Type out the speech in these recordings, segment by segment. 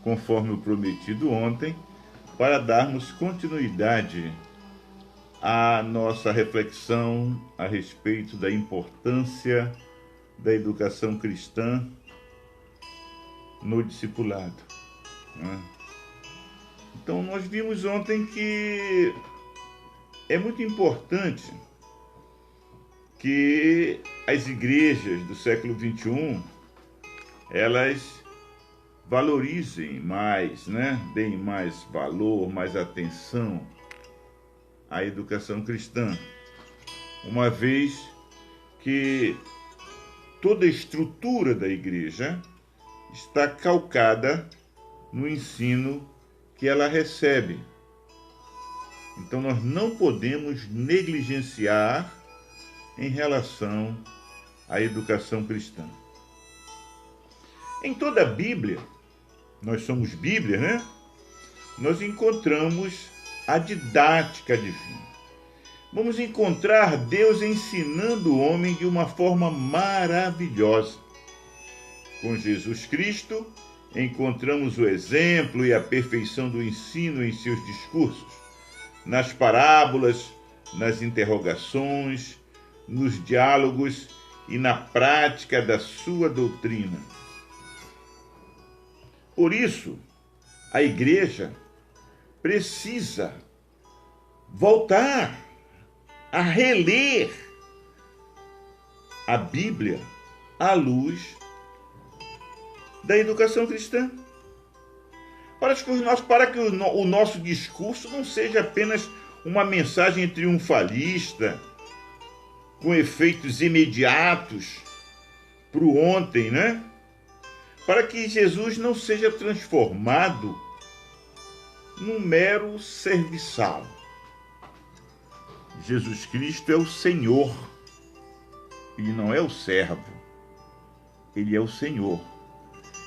conforme o prometido ontem, para darmos continuidade à nossa reflexão a respeito da importância da educação cristã no discipulado, né? Então, nós vimos ontem que é muito importante que as igrejas do século XXI, elas valorizem mais, né? Deem mais valor, mais atenção à educação cristã, uma vez que toda a estrutura da igreja está calcada no ensino que ela recebe. Então nós não podemos negligenciar em relação à educação cristã. Em toda a Bíblia, nós somos Bíblia, né? Nós encontramos a didática divina. Vamos encontrar Deus ensinando o homem de uma forma maravilhosa. Com Jesus Cristo, encontramos o exemplo e a perfeição do ensino em seus discursos, nas parábolas, nas interrogações, nos diálogos e na prática da sua doutrina. Por isso, a igreja precisa voltar a reler a Bíblia à luz da educação cristã, para que o nosso discurso não seja apenas uma mensagem triunfalista, com efeitos imediatos para o ontem, né? Para que Jesus não seja transformado num mero serviçal. Jesus Cristo é o Senhor, ele não é o servo, ele é o Senhor.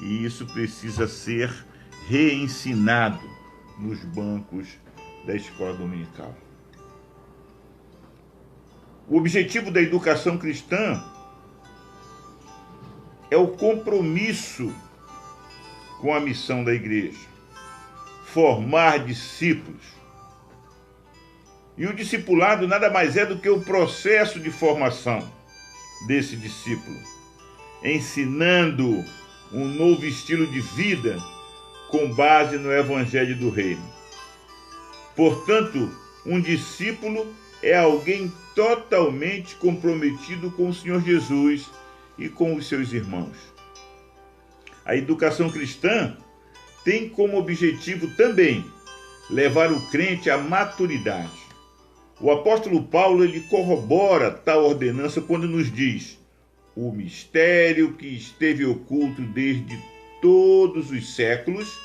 E isso precisa ser reensinado nos bancos da escola dominical. O objetivo da educação cristã é o compromisso com a missão da igreja, formar discípulos. E o discipulado nada mais é do que o processo de formação desse discípulo, ensinando um novo estilo de vida com base no Evangelho do Reino. Portanto, um discípulo é alguém totalmente comprometido com o Senhor Jesus e com os seus irmãos. A educação cristã tem como objetivo também levar o crente à maturidade. O apóstolo Paulo ele corrobora tal ordenança quando nos diz: o mistério que esteve oculto desde todos os séculos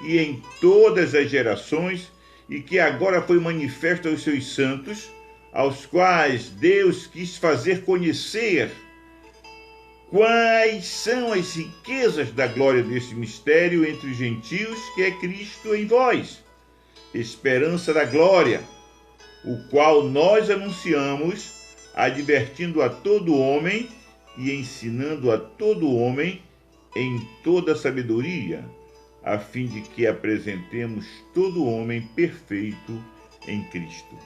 e em todas as gerações e que agora foi manifesto aos seus santos, aos quais Deus quis fazer conhecer quais são as riquezas da glória desse mistério entre os gentios, que é Cristo em vós, esperança da glória, o qual nós anunciamos, advertindo a todo homem e ensinando a todo homem em toda sabedoria, a fim de que apresentemos todo homem perfeito em Cristo.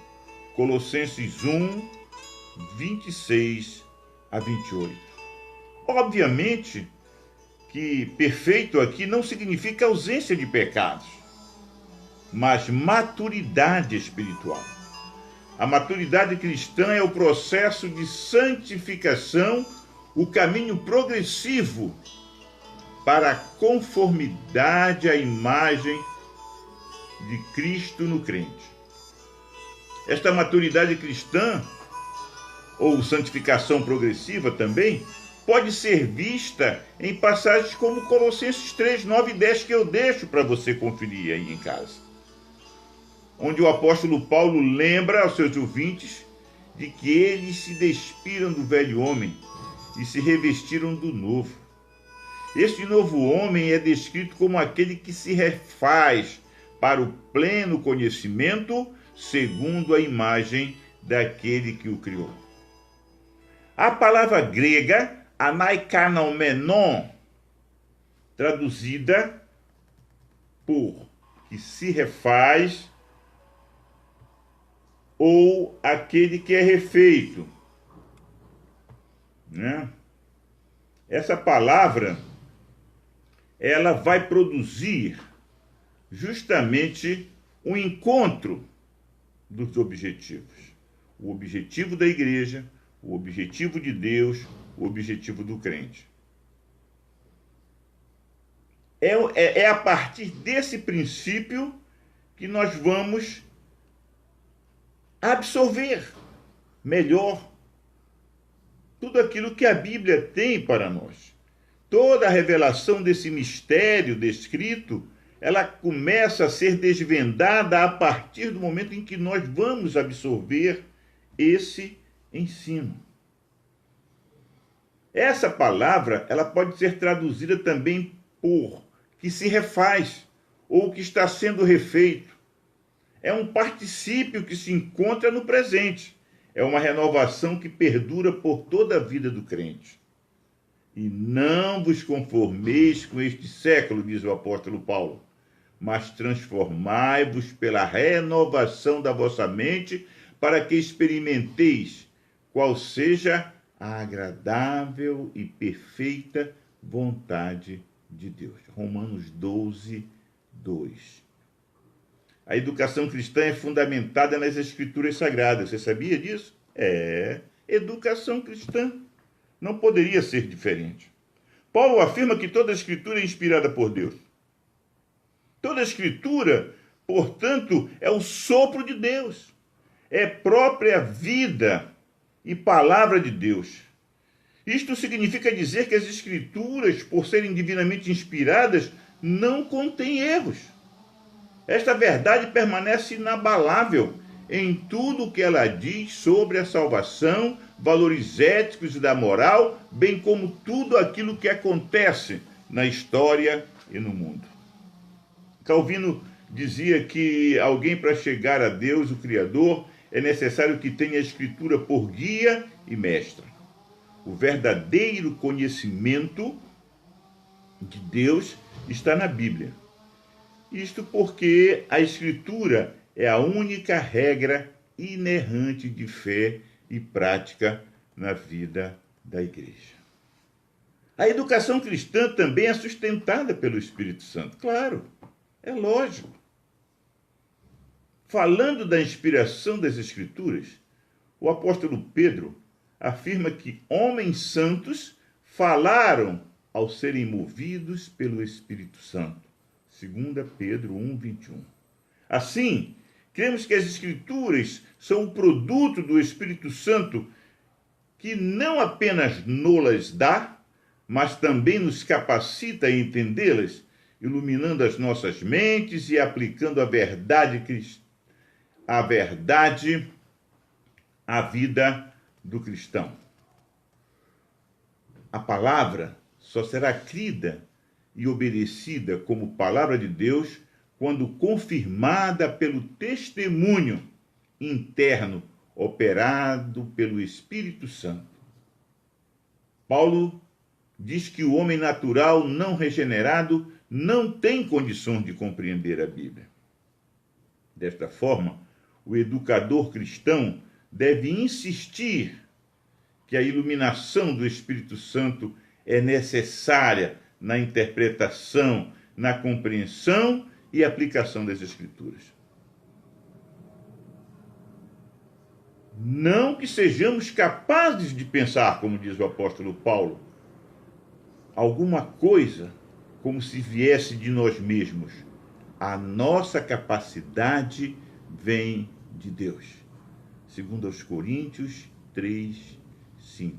Colossenses 1, 26 a 28. Obviamente que perfeito aqui não significa ausência de pecados, mas maturidade espiritual. A maturidade cristã é o processo de santificação, o caminho progressivo para a conformidade à imagem de Cristo no crente. Esta maturidade cristã, ou santificação progressiva também, pode ser vista em passagens como Colossenses 3, 9 e 10, que eu deixo para você conferir aí em casa, onde o apóstolo Paulo lembra aos seus ouvintes de que eles se despiram do velho homem e se revestiram do novo. Este novo homem é descrito como aquele que se refaz para o pleno conhecimento segundo a imagem daquele que o criou. A palavra grega anaikainomenon, traduzida por que se refaz ou aquele que é refeito, né? Essa palavra, ela vai produzir justamente um encontro dos objetivos. O objetivo da igreja, o objetivo de Deus, o objetivo do crente. É a partir desse princípio que nós vamos absorver melhor tudo aquilo que a Bíblia tem para nós. Toda a revelação desse mistério descrito, ela começa a ser desvendada a partir do momento em que nós vamos absorver esse ensino. Essa palavra, ela pode ser traduzida também por que se refaz ou que está sendo refeito. É um particípio que se encontra no presente. É uma renovação que perdura por toda a vida do crente. E não vos conformeis com este século, diz o apóstolo Paulo, mas transformai-vos pela renovação da vossa mente, para que experimenteis qual seja a agradável e perfeita vontade de Deus. Romanos 12, 2. A educação cristã é fundamentada nas Escrituras Sagradas. Você sabia disso? Educação cristã. Não poderia ser diferente. Paulo afirma que toda a Escritura é inspirada por Deus. Toda a Escritura, portanto, é o sopro de Deus. É própria vida e palavra de Deus. Isto significa dizer que as Escrituras, por serem divinamente inspiradas, não contêm erros. Esta verdade permanece inabalável em tudo o que ela diz sobre a salvação, valores éticos e da moral, bem como tudo aquilo que acontece na história e no mundo. Calvino dizia que alguém, para chegar a Deus, o Criador, é necessário que tenha a Escritura por guia e mestra. O verdadeiro conhecimento de Deus está na Bíblia. Isto porque a Escritura é a única regra inerrante de fé e prática na vida da igreja. A educação cristã também é sustentada pelo Espírito Santo. Claro, é lógico. Falando da inspiração das Escrituras, o apóstolo Pedro afirma que homens santos falaram ao serem movidos pelo Espírito Santo. 2 Pedro 1, 21. Assim, cremos que as Escrituras são o produto do Espírito Santo, que não apenas nos dá, mas também nos capacita a entendê-las, iluminando as nossas mentes e aplicando a verdade à vida do cristão. A palavra só será crida e obedecida como palavra de Deus quando confirmada pelo testemunho interno operado pelo Espírito Santo. Paulo diz que o homem natural não regenerado não tem condições de compreender a Bíblia. Desta forma, o educador cristão deve insistir que a iluminação do Espírito Santo é necessária na interpretação, na compreensão e aplicação das Escrituras. Não que sejamos capazes de pensar, como diz o apóstolo Paulo, alguma coisa como se viesse de nós mesmos. A nossa capacidade vem de Deus. 2 Coríntios 3, 5.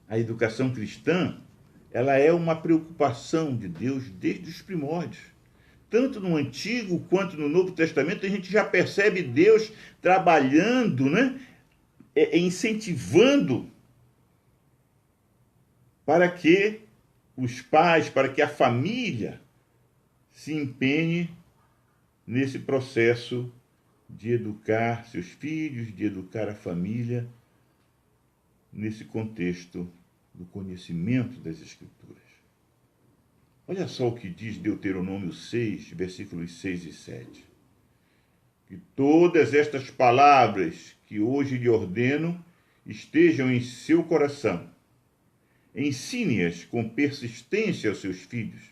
A educação cristã, ela é uma preocupação de Deus desde os primórdios. Tanto no Antigo quanto no Novo Testamento, a gente já percebe Deus trabalhando, incentivando para que os pais, para que a família se empenhe nesse processo de educar seus filhos, de educar a família, nesse contexto do conhecimento das Escrituras. Olha só o que diz Deuteronômio 6, versículos 6 e 7. Que todas estas palavras que hoje lhe ordeno estejam em seu coração. Ensine-as com persistência aos seus filhos.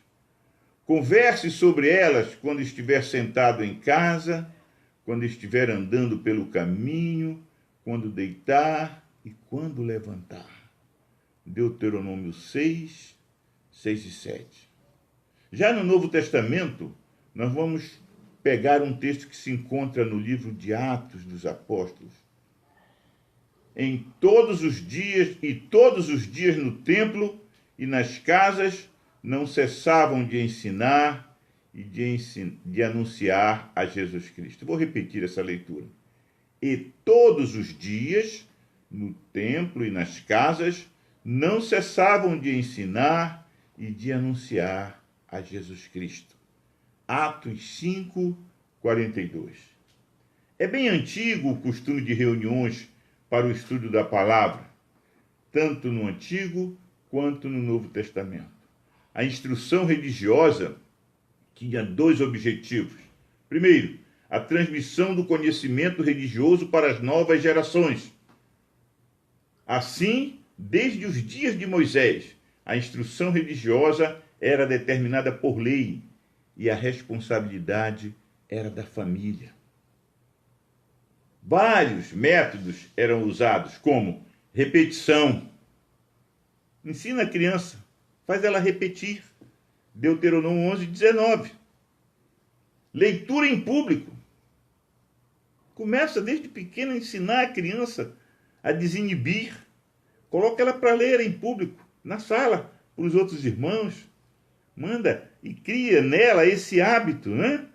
Converse sobre elas quando estiver sentado em casa, quando estiver andando pelo caminho, quando deitar e quando levantar. Deuteronômio 6, 6 e 7. Já no Novo Testamento, nós vamos pegar um texto que se encontra no livro de Atos dos Apóstolos. Em todos os dias no templo e nas casas não cessavam de ensinar e de anunciar a Jesus Cristo. Vou repetir essa leitura. E todos os dias no templo e nas casas não cessavam de ensinar e de anunciar a Jesus Cristo. Atos 5, 42. É bem antigo o costume de reuniões para o estudo da palavra, tanto no Antigo quanto no Novo Testamento. A instrução religiosa tinha dois objetivos. Primeiro, a transmissão do conhecimento religioso para as novas gerações. Assim, desde os dias de Moisés, a instrução religiosa era determinada por lei e a responsabilidade era da família. Vários métodos eram usados, como repetição. Ensina a criança, faz ela repetir. Deuteronômio 11, 19. Leitura em público. Começa desde pequena a ensinar a criança a desinibir. Coloca ela para ler em público, na sala, para os outros irmãos. Manda e cria nela esse hábito, né?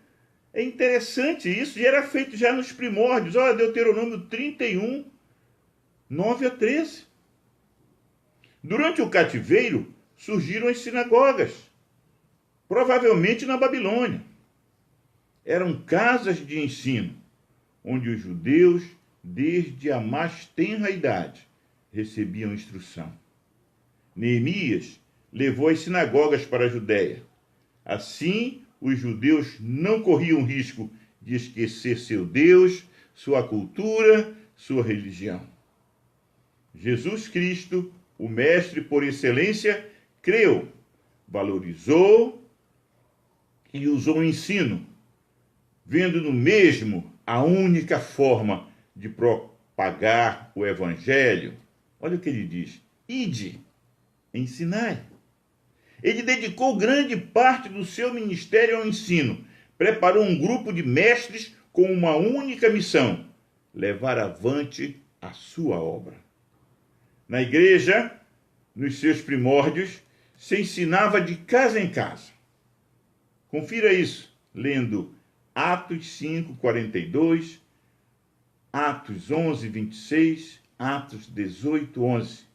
É interessante isso, e era feito já nos primórdios. Olha, Deuteronômio 31, 9 a 13. Durante o cativeiro, surgiram as sinagogas, provavelmente na Babilônia. Eram casas de ensino, onde os judeus, desde a mais tenra idade, recebiam instrução. Neemias levou as sinagogas para a Judéia. Assim, os judeus não corriam risco de esquecer seu Deus, sua cultura, sua religião. Jesus Cristo, o mestre por excelência, creu, valorizou e usou o ensino, vendo no mesmo a única forma de propagar o evangelho. Olha o que ele diz: ide, ensinai. Ele dedicou grande parte do seu ministério ao ensino. Preparou um grupo de mestres com uma única missão: levar avante a sua obra. Na igreja, nos seus primórdios, se ensinava de casa em casa. Confira isso, lendo Atos 5, 42, Atos 11, 26, Atos 18, 11.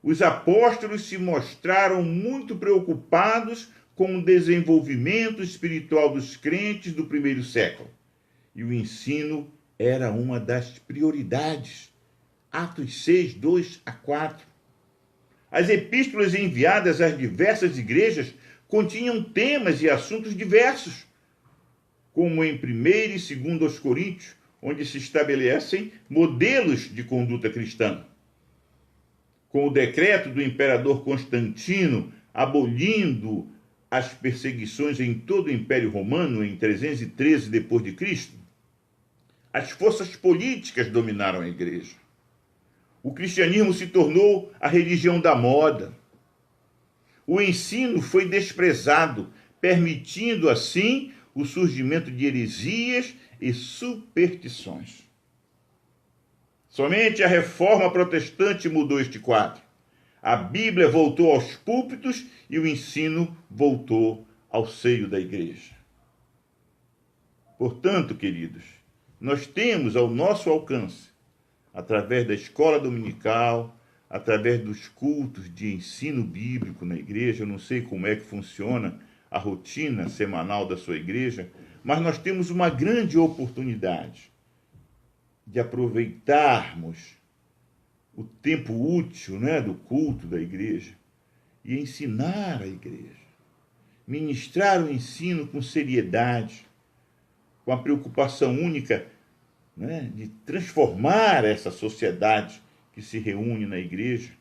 Os apóstolos se mostraram muito preocupados com o desenvolvimento espiritual dos crentes do primeiro século. E o ensino era uma das prioridades. Atos 6, 2 a 4. As epístolas enviadas às diversas igrejas continham temas e assuntos diversos, como em 1º e 2º aos Coríntios, onde se estabelecem modelos de conduta cristã. Com o decreto do imperador Constantino abolindo as perseguições em todo o Império Romano em 313 d.C., as forças políticas dominaram a igreja. O cristianismo se tornou a religião da moda. O ensino foi desprezado, permitindo assim o surgimento de heresias e superstições. Somente a reforma protestante mudou este quadro. A Bíblia voltou aos púlpitos e o ensino voltou ao seio da igreja. Portanto, queridos, nós temos ao nosso alcance, através da escola dominical, através dos cultos de ensino bíblico na igreja. Eu não sei como é que funciona a rotina semanal da sua igreja, mas nós temos uma grande oportunidade de aproveitarmos o tempo útil, né, do culto da igreja e ensinar a igreja. ministrar o ensino com seriedade, com a preocupação única, né, de transformar essa sociedade que se reúne na igreja,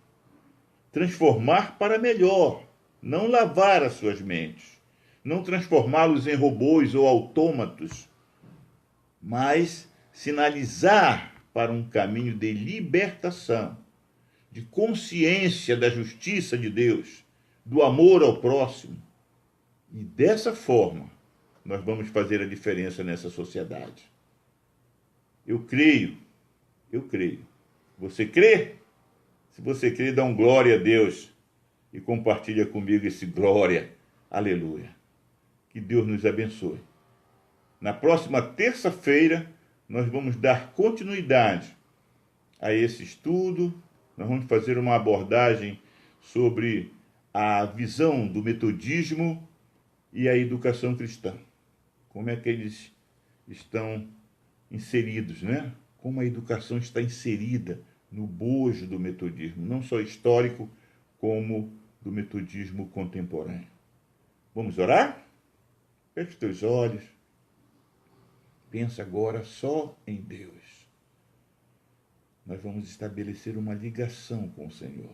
transformar para melhor, não lavar as suas mentes, não transformá-los em robôs ou autômatos, mas sinalizar para um caminho de libertação, de consciência da justiça de Deus, do amor ao próximo. E dessa forma, nós vamos fazer a diferença nessa sociedade. Eu creio. Você crê? Se você crê, dá um glória a Deus e compartilha comigo esse glória. Aleluia. Que Deus nos abençoe. Na próxima terça-feira, nós vamos dar continuidade a esse estudo. Nós vamos fazer uma abordagem sobre a visão do metodismo e a educação cristã. Como é que eles estão inseridos, né? Como a educação está inserida no bojo do metodismo, não só histórico, como do metodismo contemporâneo. Vamos orar? Feche os teus olhos. Pensa agora só em Deus. Nós vamos estabelecer uma ligação com o Senhor.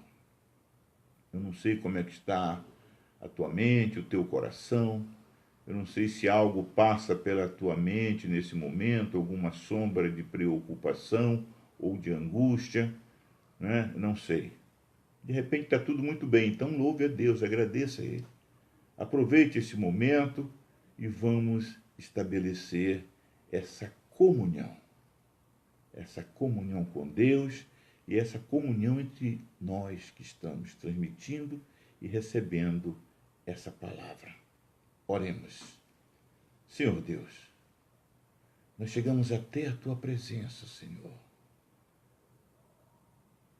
Eu não sei como é que está a tua mente, o teu coração. Eu não sei se algo passa pela tua mente nesse momento, alguma sombra de preocupação ou de angústia, né? Não sei. De repente está tudo muito bem, então louve a Deus, agradeça a Ele. Aproveite esse momento e vamos estabelecer essa comunhão com Deus e essa comunhão entre nós que estamos transmitindo e recebendo essa palavra. Oremos. Senhor Deus, nós chegamos até a Tua presença, Senhor,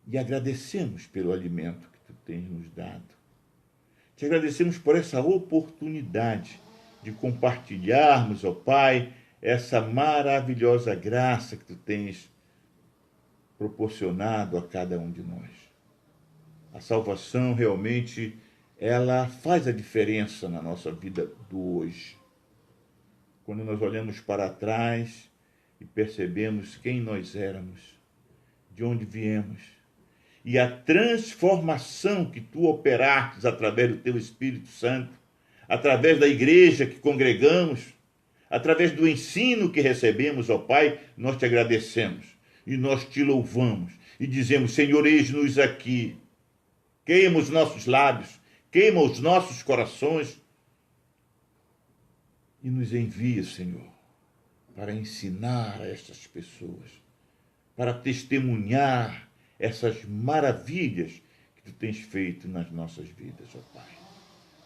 e agradecemos pelo alimento que Tu tens nos dado. Te agradecemos por essa oportunidade de compartilharmos, ó Pai, essa maravilhosa graça que Tu tens proporcionado a cada um de nós. A salvação realmente, ela faz a diferença na nossa vida do hoje. Quando nós olhamos para trás e percebemos quem nós éramos, de onde viemos, e a transformação que Tu operaste através do Teu Espírito Santo, através da igreja que congregamos, através do ensino que recebemos, ó Pai, nós Te agradecemos e nós Te louvamos e dizemos, Senhor, eis-nos aqui, queima os nossos lábios, queima os nossos corações e nos envia, Senhor, para ensinar a estas pessoas, para testemunhar essas maravilhas que Tu tens feito nas nossas vidas, ó Pai.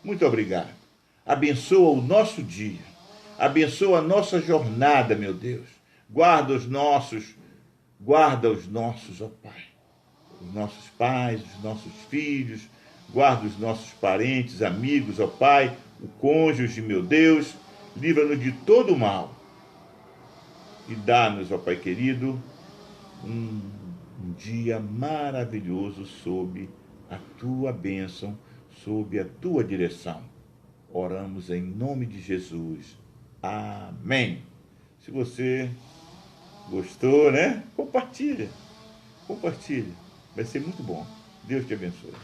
Muito obrigado. Abençoa o nosso dia. Abençoa a nossa jornada, meu Deus. Guarda os nossos, ó Pai. Os nossos pais, os nossos filhos. Guarda os nossos parentes, amigos, ó Pai. O cônjuge, meu Deus. Livra-nos de todo o mal. E dá-nos, ó Pai querido, um dia maravilhoso sob a Tua bênção, sob a Tua direção. Oramos em nome de Jesus. Amém. Se você gostou, né? Compartilha. Vai ser muito bom. Deus te abençoe.